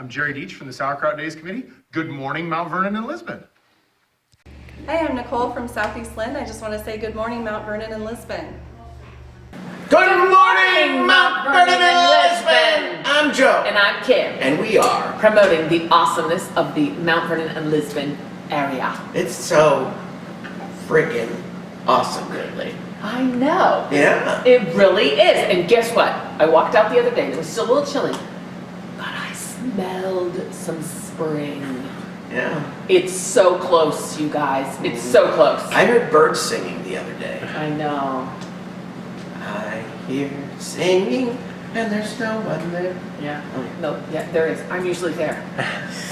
I'm Jerry Deach from the Sauerkraut Days Committee. Good morning, Mount Vernon and Lisbon. Hi, I'm Nicole from Southeast Lynn. I just want to say good morning, Mount Vernon and Lisbon. Good morning, Mount Vernon and Lisbon! I'm Joe. And I'm Kim. And we are Promoting the awesomeness of the Mount Vernon and Lisbon area. It's so freaking awesome lately. I know. Yeah. It really is. And guess what? I walked out the other day and it was still a little chilly, but I smelled some spring. Yeah. It's so close, you guys. It's so close. I heard birds singing the other day. I know. I hear singing and there's no one there. Yeah. No, yeah, there is. I'm usually there.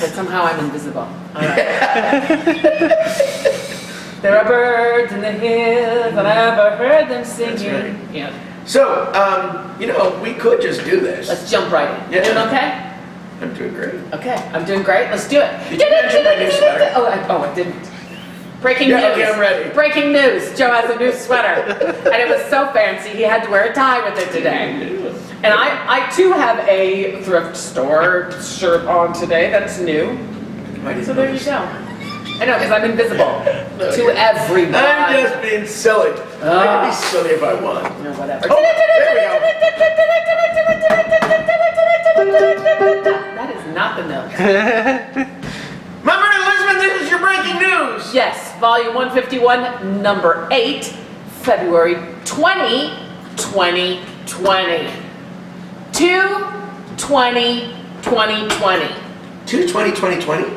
But somehow I'm invisible. All right. There are birds in the hills, and I ever heard them singing. That's right. Yeah. So, we could just do this. Let's jump right in. Yeah. Doing okay? I'm doing great. Okay, I'm doing great. Let's do it. Did you mention my new sweater? Oh, I didn't. Breaking news. Okay, I'm ready. Breaking news. Joe has a new sweater. And it was so fancy, he had to wear a tie with it today. And I too have a thrift store shirt on today that's new. So there you go. I know, because I'm invisible to everybody. I'm just being silly. I can be silly if I want. Or whatever. Oh, there we go. That is not the note. Mount Vernon Lisbon, this is your breaking news. Yes, volume 151, number 8, February 20, 2020. 2/20/2020. 2/20/2020?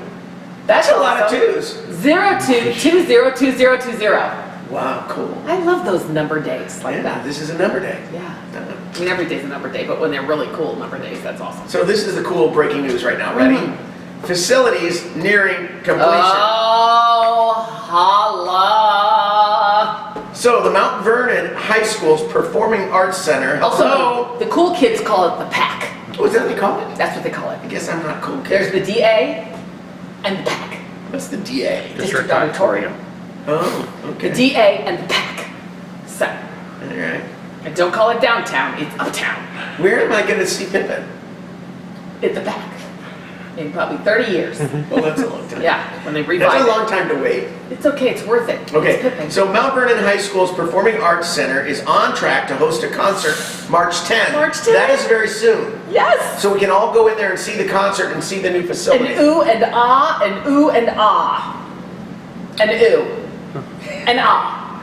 That's a lot of twos. 02/20/2020. Wow, cool. I love those number days like Yeah, that. this is a number day. Yeah. I mean, every day's a number day, but when they're really cool number days, that's awesome. So this is the cool breaking news right now. Ready? Facilities nearing completion. Oh, holla. So the Mount Vernon High School's Performing Arts Center. Also, the cool kids call it the PAC. Oh, is that what they call it? That's what they call it. I guess I'm not a cool kid. There's the DA and the PAC. What's the DA? District Auditorium. Oh, okay. The DA and the PAC. So, All right. and don't call it downtown, it's uptown. Where am I going to see Pippin? It's the PAC. In probably 30 years. Well, that's a long time. Yeah, when they revive That's a it. long time to wait. It's okay, it's worth it. It's Okay, Pippin. so Mount Vernon High School's Performing Arts Center is on track to host a concert March 10th. March 10th. That is very soon. Yes! So we can all go in there and see the concert and see the new facility. And ooh and ah, and ooh and ah. And ooh. And ah.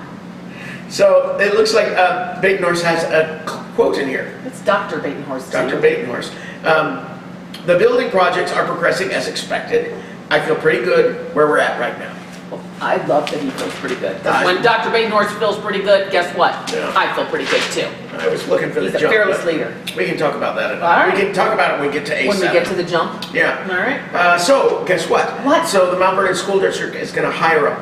So it looks like Batenhorst has a quote in here. It's Dr. Batenhorst. Dr. Batenhorst. The building projects are progressing as expected. I feel pretty good where we're at right now. Well, I love that he feels pretty good. 'Cause I- when Dr. Batenhorst feels pretty good, guess what? Yeah. I feel pretty good too. I was looking for He's the a jump. fearless but leader. We can talk about that. All right. We can talk about it when we get to A7. When we get to the jump. Yeah. All right. So, guess what? What? So the Mount Vernon School District is going to hire a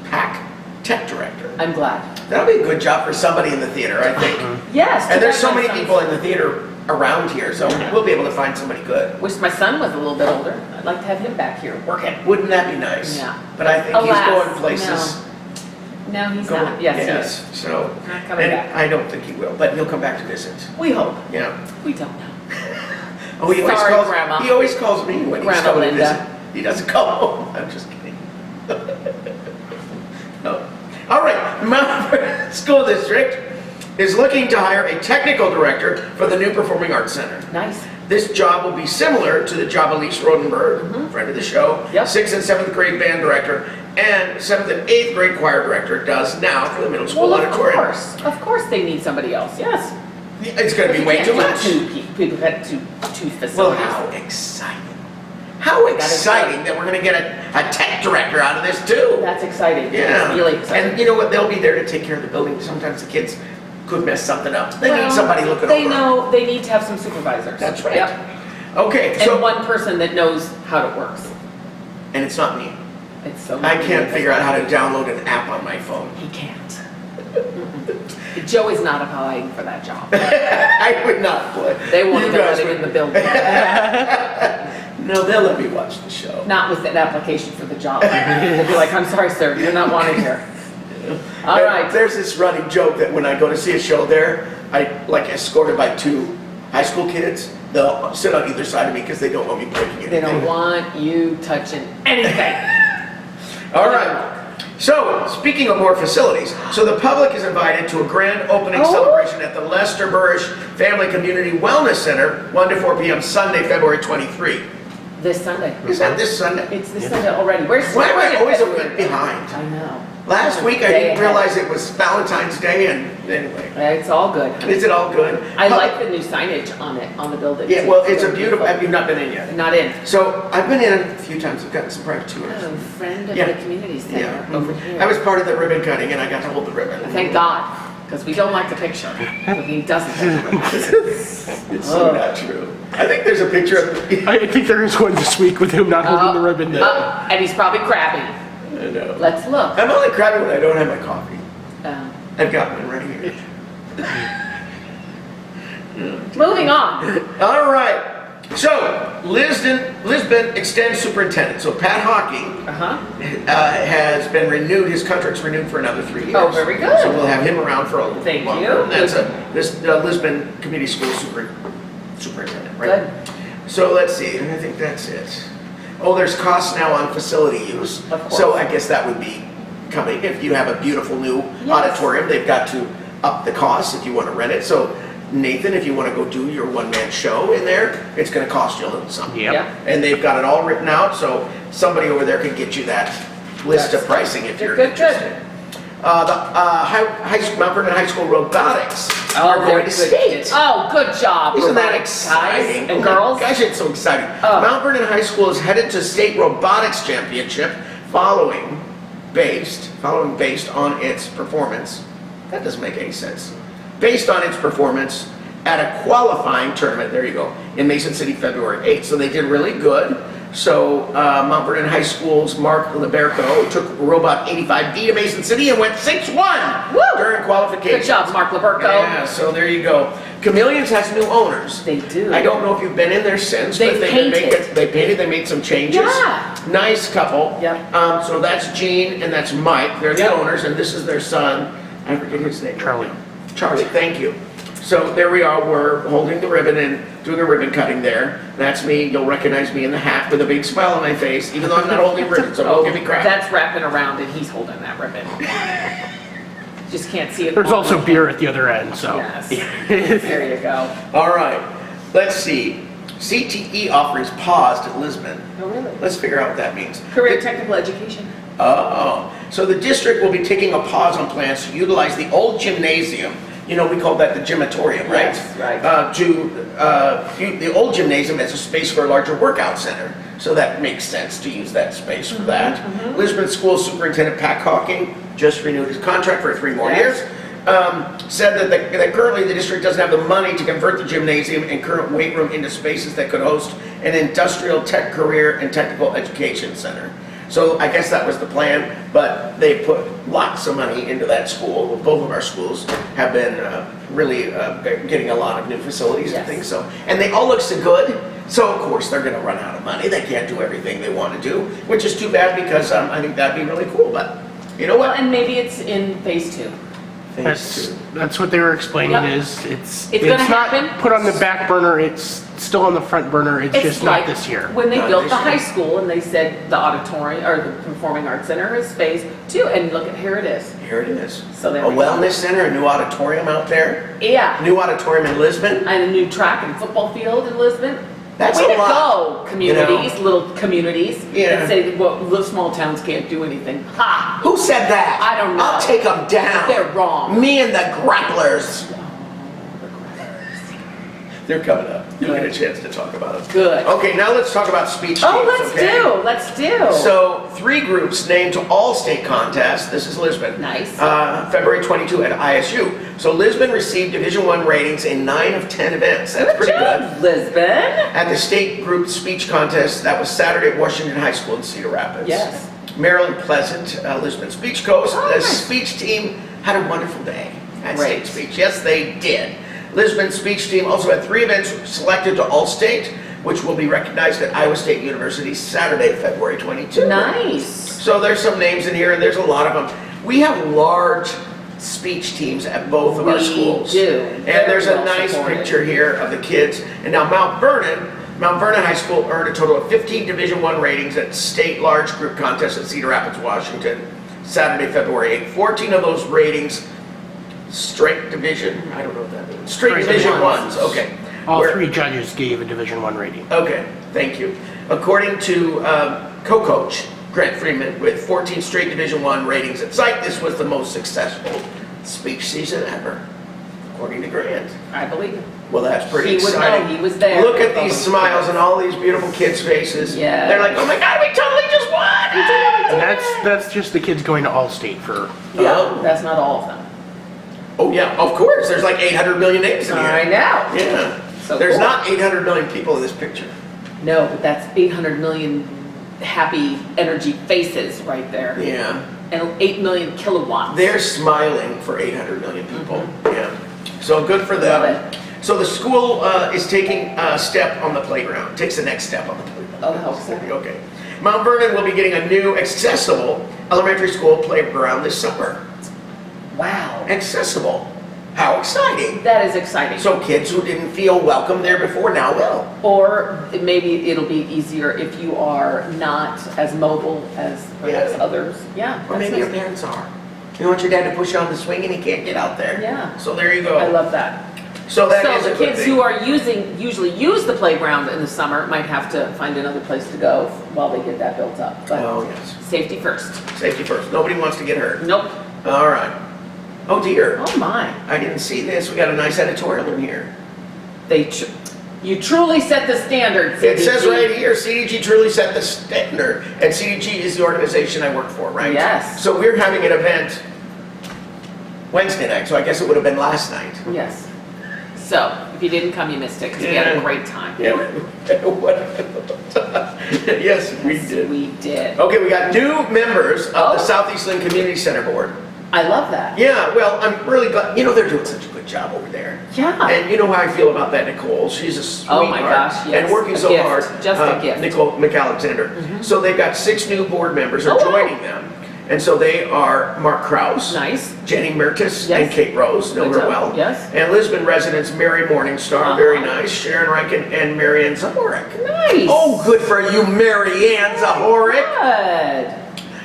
PAC tech director. I'm glad. That'll be a good job for somebody in the theater, I think. Yes. And there's so my many son's- people in the theater around here, so we'll be able to find somebody good. Wish my son was a little bit older. I'd like to have him back here working. Wouldn't that be nice? Yeah. But I think Alas, he's going places. No, he's Going- not. Yes, he is. So, Not coming and back. I don't think he will, but he'll come back to visit. We hope. Yeah. We don't know. Oh, he always Sorry, calls, Grandma. He always calls me when he's Grandma coming to Linda. visit. He doesn't call home. I'm just kidding. No. All right, Mount Vernon School District is looking to hire a technical director for the new Performing Arts Center. Nice. This job will be similar to the job Elise Rodenberg, friend of the show, Yep. 6th and 7th grade band director, and 7th and 8th grade choir director does now for the middle school Well, auditorium. of course they need somebody else. Yes. It's going to be You way can't too do much. People had two facilities. Well, how exciting. How exciting that we're going to get a tech director out of this too. That's exciting. Yeah. It's really exciting. And you know what? They'll be there to take care of the building. Sometimes the kids could mess something up. They Well, need somebody looking They over. know they need to have some supervisors. That's right. Yep. Okay, And so one person that knows how it works. and it's not me. It's so. I can't figure out how to download an app on my phone. He can't. Joe is not applying for that job. I would not play. They won't You even guys let him would- in the building. No, they'll let me watch the show. Not with an application for the job. They'd be like, I'm sorry, sir, you're not wanted here. All And right. There's this running joke that when I go to see a show there, I like escorted by 2 high school kids, they'll sit on either side of me because they don't want me breaking anything. They don't want you touching anything. All right. So, speaking of more facilities, so the public is invited to a grand opening celebration at the Lester Buresh Family Community Wellness Center, 1 to 4 p.m. Sunday, February 23. This Sunday. Is that this Sunday? It's this Sunday already. Where's Why am I always a February? bit behind? I know. Last week I Day didn't ahead. realize it was Valentine's Day, and anyway. It's all good. Is it all good? I like the new signage on it, on the building. Yeah, too. well, it's a beautiful, have you not been in yet? Not in. So, I've been in a few times, I've gotten some private tours. Oh, friend of Yeah. the community center Yeah. over here. I was part of the ribbon cutting, and I got to hold the ribbon. Thank God, because we don't like the picture. But he doesn't. It's so not true. I think there's a picture of, I think there is one this week with him not holding the ribbon. And he's probably crabby. I know. Let's look. I'm only crabbing when I don't have my coffee. Um, I've got one right here. moving on. All right. So, Lisbon extends superintendent. So, Pat Hawking Uh-huh. has been renewed. His contract's renewed for another 3 years. Oh, very good. So we'll have him around for a little Thank longer. you. And that's this Lisbon Community School superintendent, right? Good. So let's see. I think that's it. Oh, there's costs now on facility use. Of course. So I guess that would be coming. If you have a beautiful new Yes. auditorium, they've got to up the cost if you want to rent it. So Nathan, if you want to go do your one-man show in there, it's going to cost you a little something. Yep. Yeah. And they've got it all written out, so somebody over there can get you that list of pricing if you're Good. interested. Mount Vernon High School robotics are they're going to good state. kids. Oh, good job. Isn't that robotics exciting? guys and Oh my girls? Gosh, it's so exciting. Oh. Mount Vernon High School is headed to state robotics championship based on its performance. That doesn't make any sense. Based on its performance at a qualifying tournament, there you go, in Mason City, February 8th. So they did really good. So Mount Vernon High School's Mark Liberco took Robot 85D to Mason City and went 6-1 Woo! during qualification. Good job, Mark Liberco. Yeah, so there you go. Chameleons has new owners. They do. I don't know if you've been in there since, They but painted. they painted, they made some changes. Yeah. Nice couple. Yep. So that's Gene and that's Mike. They're the Yep. owners, and this is their son. I forget his name. Charlie. Charlie, thank you. So there we are, we're holding the ribbon and doing a ribbon cutting there. That's me, you'll recognize me in the hat with a big smile on my face, even though I'm not holding ribbon, so don't give me crap. That's wrapping around and he's holding that ribbon. Just can't see it. There's on also the- beer at the other end, so. Yes. There you go. All right, let's see. CTE offerings paused at Lisbon. Oh, really? Let's figure out what that means. Career technical education. Oh, so the district will be taking a pause on plans to utilize the old gymnasium. You know, we call that the gymatorium, right? Yes, right. The old gymnasium as a space for a larger workout center. So that makes sense to use that space for that. Lisbon School Superintendent Pat Hawking just renewed his contract for 3 more Yes. years. Said that currently the district doesn't have the money to convert the gymnasium and current weight room into spaces that could host an industrial tech career and technical education center. So I guess that was the plan, but they put lots of money into that school. Both of our schools have been really getting a lot of new facilities and Yes. things. So, and they all look so good. So of course they're going to run out of money. They can't do everything they want to do, which is too bad because I think that'd be really cool. But you know Well, what? and maybe it's in phase 2. That's what they were explaining Yep. is it's gonna not happen. put on the back burner, it's still on the front burner, it's just like not this year. when they Not built this the year. high school and they said the auditorium or the performing arts center is phase 2, and look at here it is. Here it is. So there A we go. wellness center, a new auditorium out there, Yeah, new auditorium in Lisbon. and a new track and football field in Lisbon. That's Way a to lot, go, communities, little communities. Yeah. And say, well, little small towns can't do anything. Ha! Who said that? I don't know. I'll take them down. They're wrong. Me and the grapplers. They're coming up. You'll get a chance to talk about it. Good. Okay, now let's talk about speech teams. Oh, okay? let's do. So, 3 groups named to all state contests. This is Lisbon. Nice. February 22 at ISU. So Lisbon received Division I ratings in 9 of 10 events. That's pretty job, good. Lisbon. At the state group speech contest, that was Saturday at Washington High School in Cedar Rapids. Yes. Maryland Pleasant, Lisbon Speech Coast. Oh, The nice. speech team had a wonderful day at Great. state speech. Yes, they did. Lisbon speech team also had 3 events selected to All-State, which will be recognized at Iowa State University Saturday, February 22. Nice. So there's some names in here, and there's a lot of them. We have large speech teams at both of our We schools. do. And Very there's a well nice supported. picture here of the kids. And now Mount Vernon High School earned a total of 15 Division I ratings at state large group contests at Cedar Rapids, Washington, Saturday, February 8th. 14 of those ratings, straight division, I don't know what that means. Straight Straight division ones. ones, okay. All Where- 3 judges gave a Division I rating. Okay, thank you. According to co-coach Grant Freeman, with 14 straight Division I ratings at site, this was the most successful speech season ever, according to Grant. I believe it. Well, that's pretty He would know, exciting. he was there. Look at these smiles on all these beautiful kids' faces. Yeah. They're like, oh my God, we totally just won! And that's just the kids going to All-State for. Oh. That's not all of them. Oh yeah, of course, there's like 800 million names in here. I know. Yeah. So There's cool. not 800 million people in this picture. No, but that's 800 million happy energy faces right there. Yeah. And 8 million kilowatts. They're smiling for 800 million people. Yeah. So good for them. Love it. So the school is taking a step on the playground, takes the next step on the playground. Oh, how exciting. Okay. Mount Vernon will be getting a new accessible elementary school playground this summer. Wow. Accessible. How exciting. That is exciting. So kids who didn't feel welcome there before now will. Or maybe it'll be easier if you are not as mobile as perhaps Yeah. others. Yeah. Or that's maybe your nice. parents are. You want your dad to push you on the swing and he can't get out there. Yeah. So there you go. I love that. So that is So a the good kids thing. who are usually use the playground in the summer might have to find another place to go while they get that built up. But Oh, yes. safety first. Safety first. Nobody wants to get hurt. Nope. All right. Oh dear. Oh my. I didn't see this. We got a nice editorial in here. You truly set the standard. It says CDG. right here, CDG truly set the standard. And CDG is the organization I work for, right? Yes. So we're having an event Wednesday night, so I guess it would have been last night. Yes. So if you didn't come, you missed it because we had a Yeah. great time. Yeah. Yes, we Yes, did. We did. Okay, we got new members of Oh. the Southeastland Community Center Board. I love that. Yeah, well, I'm really glad, you know, they're doing such a good job over there. Yeah. And you know how I feel about that Nicole. She's a sweetheart. Oh my gosh, yes. And working A so gift. hard. Just a gift. Nicole McAlexander. So they've got 6 new board members are Oh, wow. joining them. And so they are Mark Kraus, Nice. Jenny Mertis, Yes. and Kate Rose, know Good her job. well. Yes. And Lisbon residents Mary Morningstar, Uh-huh. very nice, Sharon Reichen, and Marianne Zahorek. Nice. Oh, good for you, Marianne Zahorek. Good.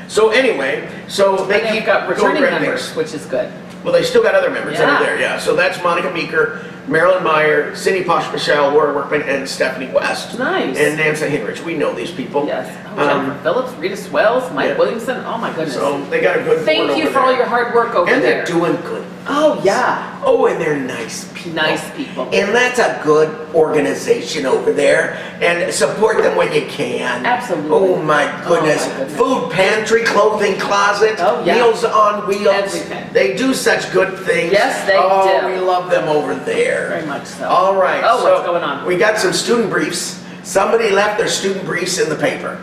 So anyway, so they And keep they've got going returning great members, things. which is good. Well, they still got other members that are Yeah. there, yeah. So that's Monica Meeker, Marilyn Meyer, Cindy Posh-Michelle, Laura Workman, and Stephanie West. Nice. And Nancy Hinrich. We know these people. Yes. Oh, Jennifer Phillips, Rita Swells, Mike yeah. Williamson. Oh my goodness. So they got a good board Thank you over for all there. your hard work over And there. they're doing good. Oh yeah. Oh, and they're nice people. Nice people. And that's a good organization over there. And support them when you can. Absolutely. Oh my goodness. Oh, my goodness. Food pantry, clothing closet, Oh, yeah. Meals on Wheels. Everything. They do such good things. Yes, they oh, do. we love them over there. Very much so. All right. Oh, so what's going on? We got some student briefs. Somebody left their student briefs in the paper.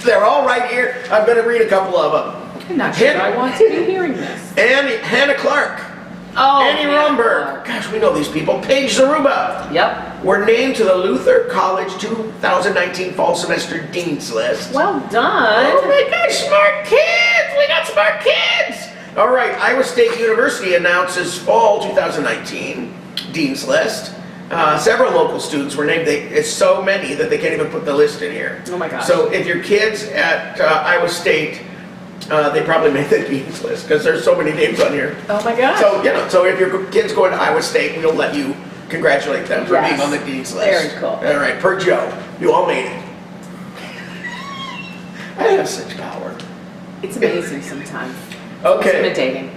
They're all right here. I'm going to read a couple of them. I'm not sure I want to be hearing this. Hannah Clark, Oh. Annie Hannah Romberg. Clark. Gosh, we know these people. Paige Zaruba. Yep. Were named to the Luther College 2019 Fall Semester Dean's List. Well done. Oh my gosh, smart kids! We got smart kids! All right, Iowa State University announces Fall 2019 Dean's List. Several local students were named. It's so many that they can't even put the list in here. Oh my gosh. So if your kids at Iowa State, they probably made the Dean's List because there's so many names on here. Oh my gosh. So, you know, so if your kid's going to Iowa State, we'll let you congratulate them for Yes. being on the Dean's List. Very cool. All right, per Joe, you all made it. I have such power. It's amazing sometimes. Okay. Intimidating.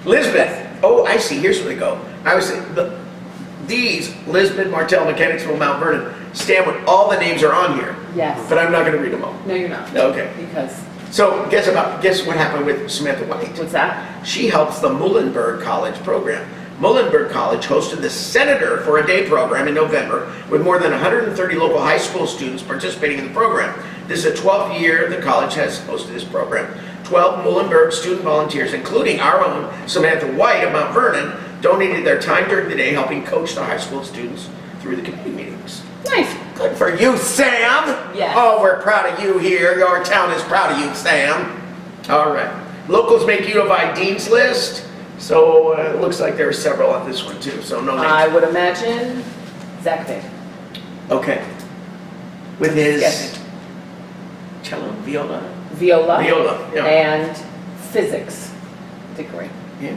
Lisbon. Oh, I see. Here's where they go. I was saying, these, Lisbon, Martell, Mechanicsville, Mount Vernon, stand with all the names are on here. Yes. But I'm not going to read them all. No, you're not. Okay. Because, So guess what happened with Samantha White? what's that? She helps the Muhlenberg College program. Muhlenberg College hosted the Senator for a Day program in November with more than 130 local high school students participating in the program. This is the 12th year the college has hosted this program. 12 Muhlenberg student volunteers, including our own Samantha White of Mount Vernon, donated their time during the day helping coach the high school students through the committee meetings. Nice. Good for you, Sam! Yes. Oh, we're proud of you here. Your town is proud of you, Sam. All right. Locals make U of I Dean's List. So it looks like there are several on this one too, so no I names. would imagine Zach Day. Okay. With his Yes. cello, viola? Viola. Viola, yeah. And physics degree. Yeah.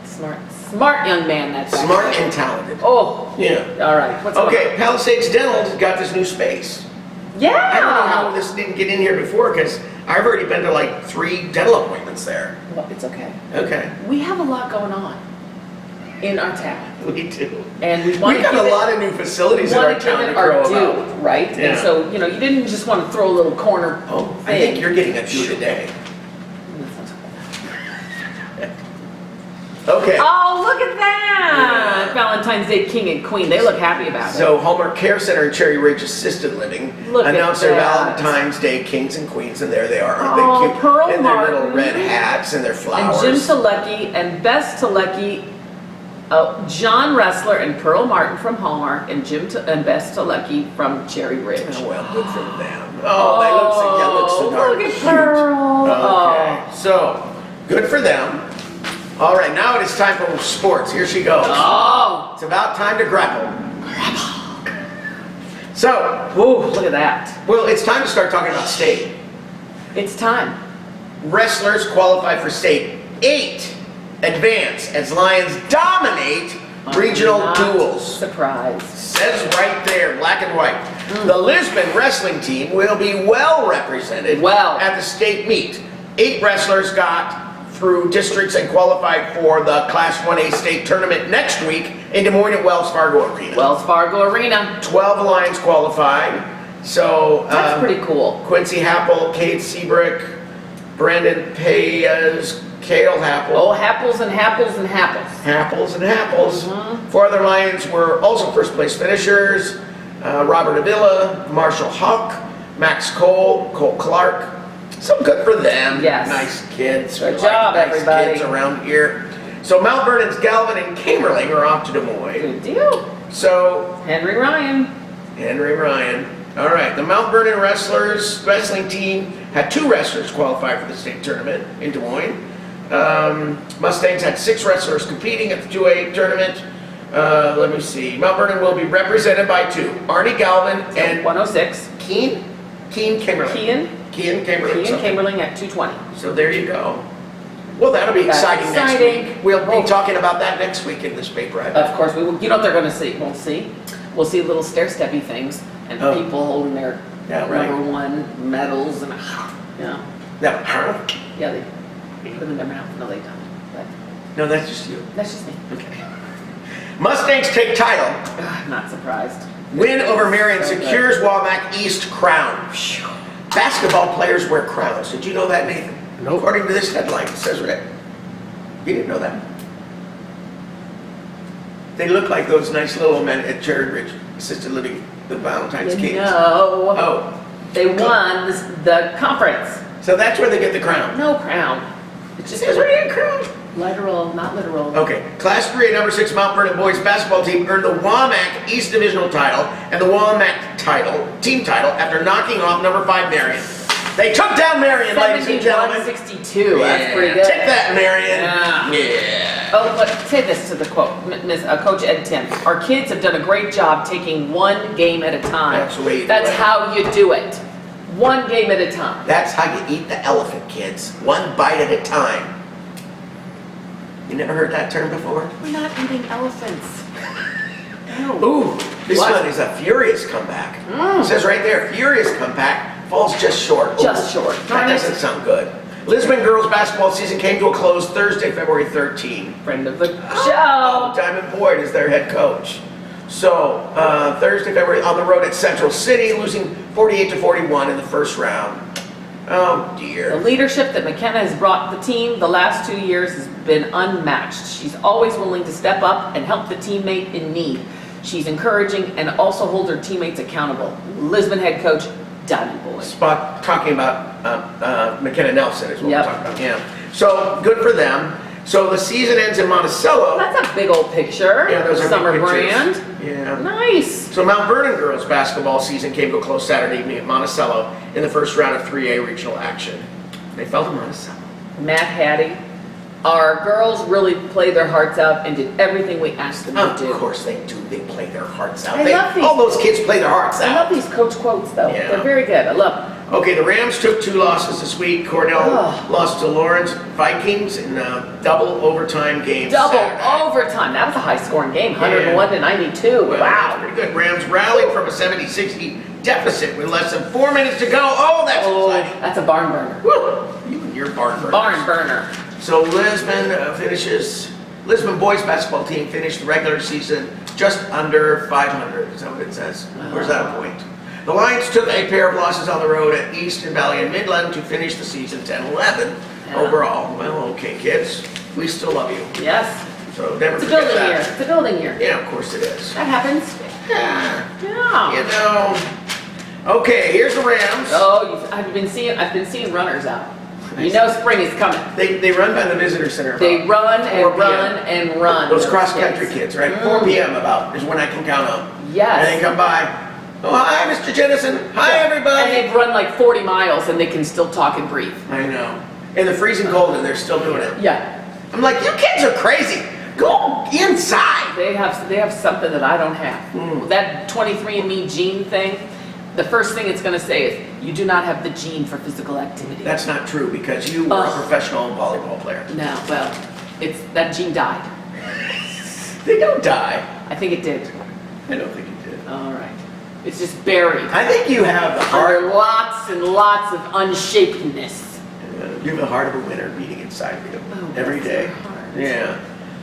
Smart young man, that's Smart and talented. Oh, Yeah. all right. What's going Okay, Palisades Dental's got this new space. on? Yeah. I don't know how this didn't get in here before, because I've already been to like 3 dental appointments there. Well, it's okay. Okay, We have a lot going on in our town. we do. And we want We've to got give a it, lot of new facilities in want our to give town to it our grow due, about. right? Yeah. And so, you know, you didn't just want to throw a little corner Oh, thing. I think you're getting a due today. Okay. Oh, look at that! Valentine's Day King and Queen. They look happy about it. So Hallmark Care Center in Cherry Ridge Assisted Living Look at announced their that. Valentine's Day Kings and Queens, and there they are. Aren't Oh, they cute? Pearl in their little Martin. red hats and their And flowers. Jim Telecki and Bess Telecki, John Ressler and Pearl Martin from Hallmark, and and Bess Telecki from Cherry Ridge. Oh, well, good for them. Oh, that looks so darn look at cute. Pearl. Okay, so good for them. All right, now it is time for sports. Here she goes. Oh, It's about time to grapple. So, ooh, look at that. well, it's time to start talking about state. It's time. Wrestlers qualify for state. 8 advance as Lions dominate regional Not duels. Surprise. Says right there, black and white. The Lisbon wrestling team will be well represented Well. at the state meet. 8 wrestlers got through districts and qualified for the Class 1A state tournament next week in Des Moines at Wells Fargo Arena. Wells Fargo Arena. 12 Lions qualified. So That's pretty cool. Quincy Happel, Kate Seabrick, Brandon Payas, Cale Happel. Oh, Happles and Happles and Happles. Happles and Happles. Mhm. 4 other Lions were also first place finishers. Robert Avila, Marshall Hawk, Max Cole, Cole Clark. So good for them. Yes. Nice kids. Good We job, nice everybody. kids around here. So Mount Vernon's Galvin and Kamerling are off to Des Moines. Good deal. So Henry Ryan. Henry Ryan. All right, the Mount Vernon wrestling team had 2 wrestlers qualify for the state tournament in Des Moines. Mustangs had 6 wrestlers competing at the 2A tournament. Let me see. Mount Vernon will be represented by 2, Arnie Galvin and 106. Keen Kimberly. Kian. Keen Kimberly. Kian Chamberlain at 220. So there you go. Well, that'll be That's exciting next exciting. week. We'll be talking about that next week in this paper, I bet. Of course, we will. You know what they're going to see? We'll see. We'll see little stair-steppy things and Oh. people holding their Yeah, right. number 1 medals and yeah, No, yeah, they put them in their mouth. No, they don't. But no, that's just you. that's just me. Okay. Mustangs take title. Ugh, not surprised. Win over Marion So good. secures Waback East crown. Basketball players wear crowns. Did you know that, Nathan? Nope. According to this headline, it says right. You didn't know that? They look like those nice little men at Cherry Ridge Assisted Living, the Valentine's Kings. No, Oh, they won the conference. so that's where they get the crown. No crown. It's It just says right here, crown. literal, not literal. Okay, Class 3A number 6 Mount Vernon boys basketball team earned the Wamak East Divisional title and the Wamak team title after knocking off number 5 Marion. They took down Marion, ladies and gentlemen. 71-62. That's pretty good. Take that, Marion. Yeah. Yeah. Oh, but say this to the quote, Coach Ed Tim. Our kids have done a great job taking 1 game at a time. That's the way you do That's it. how you do it. 1 game at a time. That's how you eat the elephant, kids. 1 bite at a time. You never heard that term before? We're not eating elephants. No. Ooh, this What? one is a furious comeback. It says right there, furious comeback, falls just short. Just short. That Darn it. doesn't sound good. Lisbon girls basketball season came to a close Thursday, February 13. Friend of the Oh, show. Diamond Boyd is their head coach. So, Thursday, February, on the road at Central City, losing 48-41 in the first round. Oh, The dear. leadership that McKenna has brought the team the last 2 years has been unmatched. She's always willing to step up and help the teammate in need. She's encouraging and also holds her teammates accountable. Lisbon head coach, Diamond Boyd. Spot talking about McKenna Nelson is what Yep. we're talking about. Yeah. So, good for them. So, the season ends in Monticello. That's a big old picture. Yeah, those are Summer big pictures. brand. Yeah. Nice. So Mount Vernon girls basketball season came to a close Saturday evening at Monticello in the first round of 3A regional action. They fell to Monticello. Matt Hattie. Our girls really played their hearts out and did everything we asked them to do. Of course they do. They play their hearts out. I love these- all those kids play their hearts I out. love these coach quotes though. Yeah. They're very good. I love them. Okay, the Rams took 2 losses this week. Cornell Oh. lost to Lawrence Vikings in a double overtime game. Double Saturday. overtime. That was a high scoring game. 101 to 92. Well, Wow. that's pretty good. Rams rallied from a 70-60 deficit with less than 4 minutes to go. Oh, that's exciting. That's a barn burner. Woo! You and your barn burners. Barn burner. So Lisbon boys basketball team finished the regular season just under 500. Is that what it says? Or is that a point? The Lions took a pair of losses on the road at Eastern Valley and Midland to finish the season 10-11 Yeah. overall. Well, okay, kids, we still love you. Yes. So never It's a forget building that. year. It's a building year. Yeah, of course it is. That happens. Yeah. Yeah. You know. Okay, here's the Rams. Oh, I've been seeing runners out. You know spring is coming. They run by the visitor center. They about run 4 and p.m. run and run. Those cross-country kids, right? 4 Mm. p.m. about is when I can count on. Yes. And they come by. Oh, hi, Mr. Jennison. Hi, And everybody. they've run like 40 miles and they can still talk and breathe. I know. In the freezing cold, and they're still doing it. Yeah. I'm like, you kids are crazy. Go inside. They have something that I don't have. That 23andMe gene thing, the first thing it's going to say is, you do not have the gene for physical activity. That's not true because you were a Ugh. professional volleyball player. No, well, that gene died. They don't die. I think it did. I don't think you did. All right. It's just buried. I think you have the heart. Under lots and lots of unshapedness. You have the heart of a winner beating inside of you Oh, every bless day. your heart. Yeah.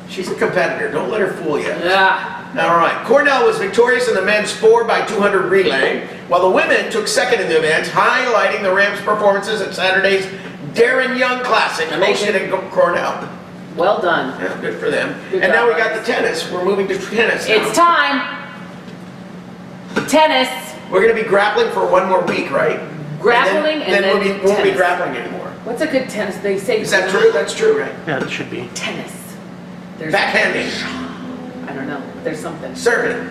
She's a competitor. Don't let her fool you. Yeah. All right. Cornell was victorious in the men's 4x200 relay, while the women took second in the event, highlighting the Rams' performances at Saturday's Darren Young Classic, hosted at Cornell. Well done. Yeah, good for them. Good And job, now we got Rams. the tennis. We're moving to tennis now. It's time. Tennis. We're going to be grappling for 1 more week, right? Grappling and then we won't be tennis. grappling anymore. What's a good tennis? They say. Is that true? That's true, right? Yeah, it should be. Tennis. There's Backhanding, I don't know. There's something. serving.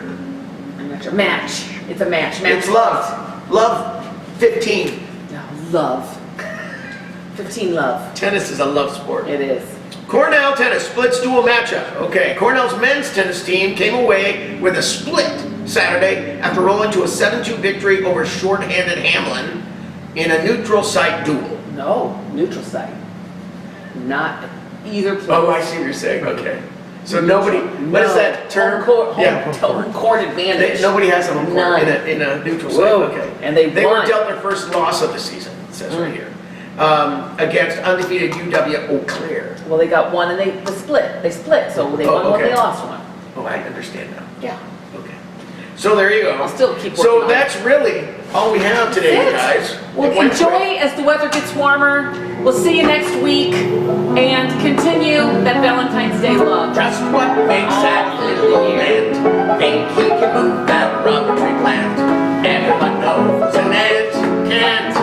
I'm not sure. Match. It's a match. Match. It's love. Love 15. No, love. 15 love. Tennis is a love sport. It is. Cornell tennis splits dual matchup. Okay, Cornell's men's tennis team came away with a split Saturday after rolling to a 7-2 victory over short-handed Hamlin in a neutral site duel. No, neutral site. Not either place. Oh, I see what you're saying. Okay. So nobody, what is that term? Home court advantage. Nobody has a home court None. in a neutral site. Whoa. Okay. And they were won. dealt their first loss of the season, it says right here, against undefeated UW Eau Claire. Well, they got one and they split. They split, so they won one, okay. they lost one. Oh, I understand now. Yeah. Okay. So there you go. I'll still keep working So on that's really all we have today, you guys. Well, It went enjoy quick. as the weather gets warmer. We'll see you next week and continue that Valentine's Day love. Just what makes that little man think he can move that rubber tree plant? Everyone knows an ant can't